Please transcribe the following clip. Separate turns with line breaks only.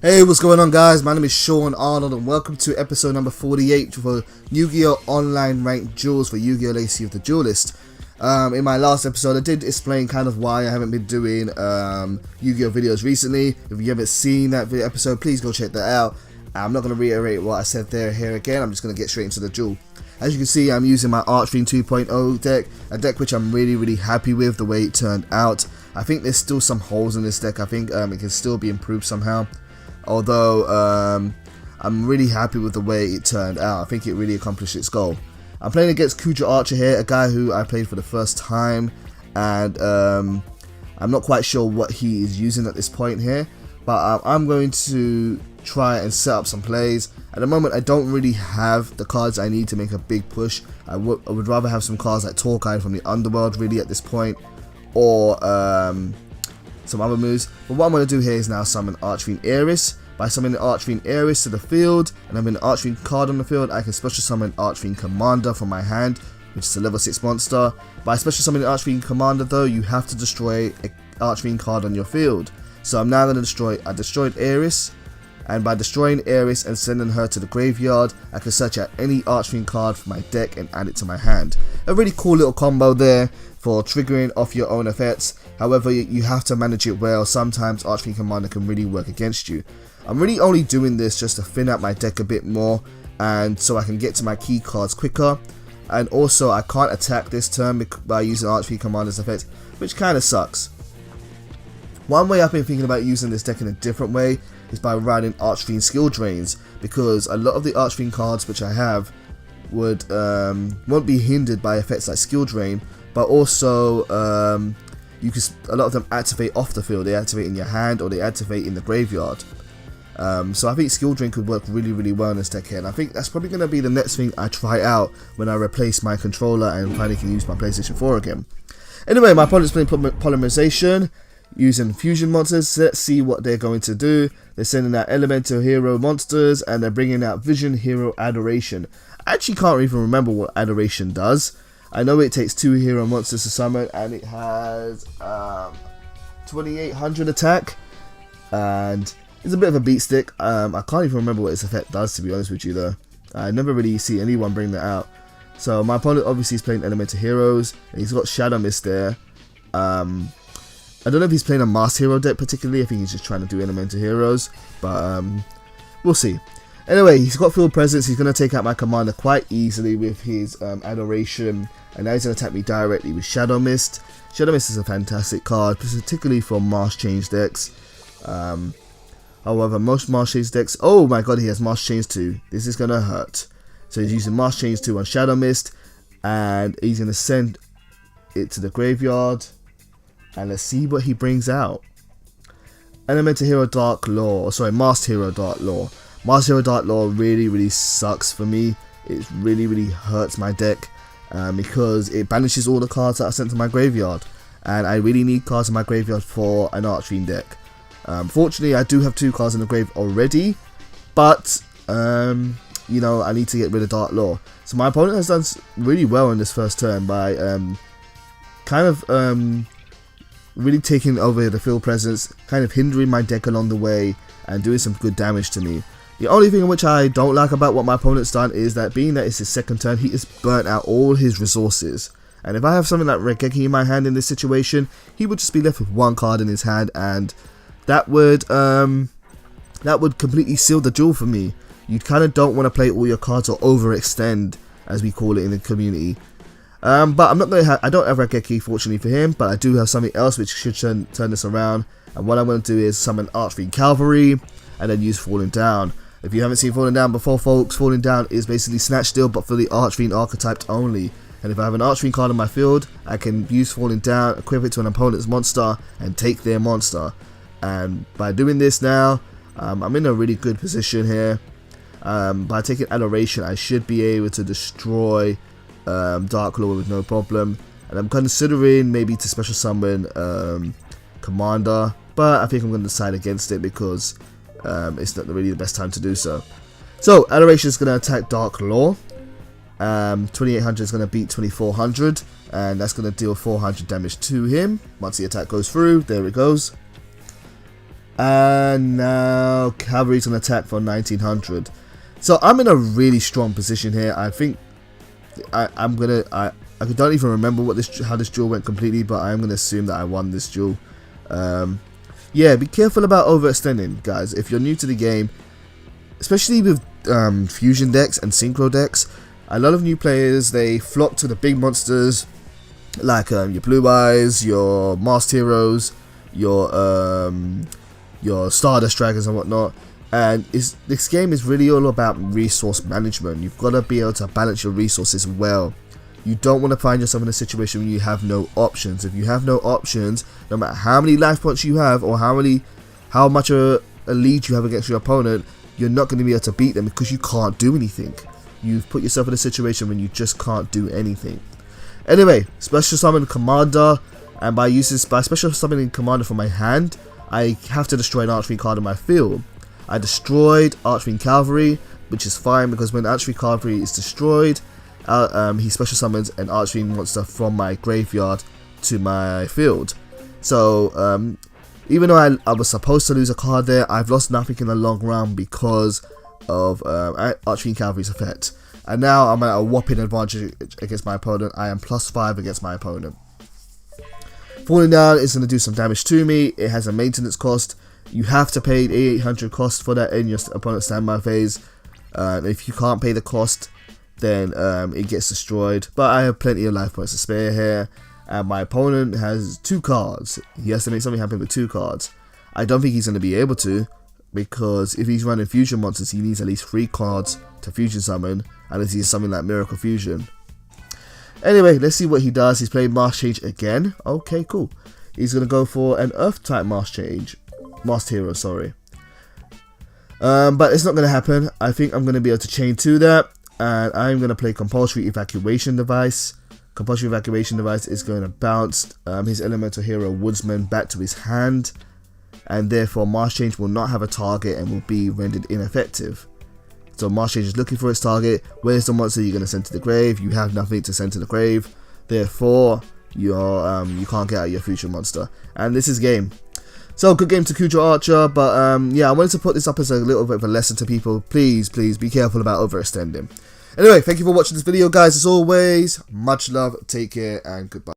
Hey, what's going on, guys? My name is Sean Arnold and welcome to episode number 48 for Yu-Gi-Oh! Online Ranked Duels for Yu-Gi-Oh! Legacy of the Duelist. In my last episode, I did explain kind of why I haven't been doing Yu-Gi-Oh! Videos recently. If you haven't seen that video episode, please go check that out. I'm not going to reiterate what I said here again. I'm just going to get straight into the duel. As you can see, I'm using my Archfiend 2.0 deck, a deck which I'm really happy with the way it turned out. I think there's still some holes in this deck. I think it can still be improved somehow. Although I'm really happy with the way it turned out. I think it really accomplished its goal. I'm playing against Yugioh Archer here, a guy who I played for the first time, and I'm not quite sure what he is using at this point here, but I'm going to try and set up some plays. At the moment, I don't really have the cards I need to make a big push. I would rather have some cards like Torkai from the Underworld really at this point, or some other moves. But what I'm going to do here is now summon Archfiend Ares. By summoning Archfiend Ares to the field and having an Archfiend card on the field, I can special summon Archfiend Commander from my hand, which is a level 6 monster. By special summoning Archfiend Commander though, you have to destroy an Archfiend card on your field. So I'm now going to destroy, I destroyed Ares, and by destroying Ares and sending her to the graveyard, I can search out any Archfiend card from my deck and add it to my hand. A really cool little combo there for triggering off your own effects. However, you have to manage it well. Sometimes Archfiend Commander can really work against you. I'm really only doing this just to thin out my deck a bit more, and so I can get to my key cards quicker. And also, I can't attack this turn by using Archfiend Commander's effect, which kind of sucks. One way I've been thinking about using this deck in a different way is by running Archfiend Skill Drains, because a lot of the Archfiend cards which I have won't be hindered by effects like Skill Drain, but also a lot of them activate off the field. They activate in your hand or they activate in the graveyard. So I think Skill Drain could work really well in this deck here, and I think that's probably going to be the next thing I try out when I replace my controller and finally can use my PlayStation 4 again. Anyway, my opponent's playing Polymerization using fusion monsters. Let's see what they're going to do. They're sending out Elemental Hero monsters and they're bringing out Vision Hero Adoration. I actually can't even remember what Adoration does. I know it takes 2 hero monsters to summon, and it has 2800 attack, and it's a bit of a beat stick. I can't even remember what its effect does, to be honest with you though. I never really see anyone bring that out. So my opponent obviously is playing Elemental Heroes, and he's got Shadow Mist there. I don't know if he's playing a Masked Hero deck particularly. I think he's just trying to do Elemental Heroes, but we'll see. Anyway, he's got Field Presence. He's going to take out my commander quite easily with his Adoration, and now he's going to attack me directly with Shadow Mist. Shadow Mist is a fantastic card, particularly for Marsh Change decks. However, most Marsh Change decks... Oh my god, he has Marsh Change 2. This is going to hurt. So he's using Marsh Change 2 on Shadow Mist, and he's going to send it to the graveyard. And let's see what he brings out. Elemental Hero Dark Law. Sorry, Masked Hero Dark Law. Masked Hero Dark Law really sucks for me. It really hurts my deck because it banishes all the cards that I sent to my graveyard, and I really need cards in my graveyard for an Archfiend deck. Fortunately, I do have 2 cards in the grave already, but you know, I need to get rid of Dark Law. So my opponent has done really well in this first turn by really taking over the field presence, kind of hindering my deck along the way and doing some good damage to me. The only thing which I don't like about what my opponent's done is that, being that it's his second turn, he has burnt out all his resources. And if I have something like Regeki in my hand in this situation, he would just be left with 1 card in his hand, and that would completely seal the duel for me. You kind of don't want to play all your cards or overextend, as we call it in the community. But I'm not going to I don't have Regeki, fortunately for him, but I do have something else which should turn this around. And what I'm going to do is summon Archfiend Cavalry and then use Falling Down. If you haven't seen Falling Down before, folks, Falling Down is basically Snatch Steal, but for the Archfiend archetyped only. And if I have an Archfiend card on my field, I can use Falling Down, equip it to an opponent's monster, and take their monster. And by doing this now, I'm in a really good position here. By taking Adoration, I should be able to destroy Dark Law with no problem. And I'm considering maybe to special summon Commander, but I think I'm going to decide against it because it's not really the best time to do so. So Adoration is going to attack Dark Law. 2800 is going to beat 2400, and that's going to deal 400 damage to him once the attack goes through. There it goes. And now cavalry's gonna attack for 1900. So I'm in a really strong position here. I think I don't even remember how this duel went completely, but I'm gonna assume that I won this duel. Yeah, be careful about overextending, guys. If you're new to the game, especially with fusion decks and synchro decks, a lot of new players, they flock to the big monsters like your Blue Eyes, your Masked Heroes, your Stardust Dragons and whatnot. And this game is really all about resource management. You've got to be able to balance your resources well. You don't want to find yourself in a situation where you have no options. If you have no options, no matter how many life points you have or how much a lead you have against your opponent, you're not going to be able to beat them because you can't do anything. You've put yourself in a situation when you just can't do anything. Anyway, special summon Commander, and by special summoning Commander from my hand, I have to destroy an Archfiend card in my field. I destroyed Archfiend Cavalry, which is fine because when Archfiend Cavalry is destroyed, he special summons an Archfiend monster from my graveyard to my field. So even though I was supposed to lose a card there, I've lost nothing in the long run because of Archfiend Cavalry's effect. And now I'm at a whopping advantage against my opponent. I am +5 against my opponent. Falling down is going to do some damage to me. It has a maintenance cost. You have to pay the 800 cost for that in your opponent's standby phase. If you can't pay the cost, then it gets destroyed. But I have plenty of life points to spare here. And my opponent has 2 cards. He has to make something happen with 2 cards. I don't think he's going to be able to, because if he's running fusion monsters, he needs at least 3 cards to fusion summon, unless he's something like Miracle Fusion. Anyway, let's see what he does. He's playing Mask Change again. Okay, cool. He's going to go for an Earth type Mask Hero, sorry. But it's not going to happen. I think I'm going to be able to chain to that, and I'm going to play Compulsory Evacuation Device. Compulsory Evacuation Device is going to bounce his Elemental Hero Woodsman back to his hand, and therefore Mask Change will not have a target and will be rendered ineffective. So Mask Change is looking for its target. Where's the monster you're going to send to the grave? You have nothing to send to the grave, therefore you can't get out your future monster. And this is game. So good game to Yugioh Archer, but yeah, I wanted to put this up as a little bit of a lesson to people. Please be careful about overextending. Anyway, thank you for watching this video, guys. As always, much love, take care, and goodbye.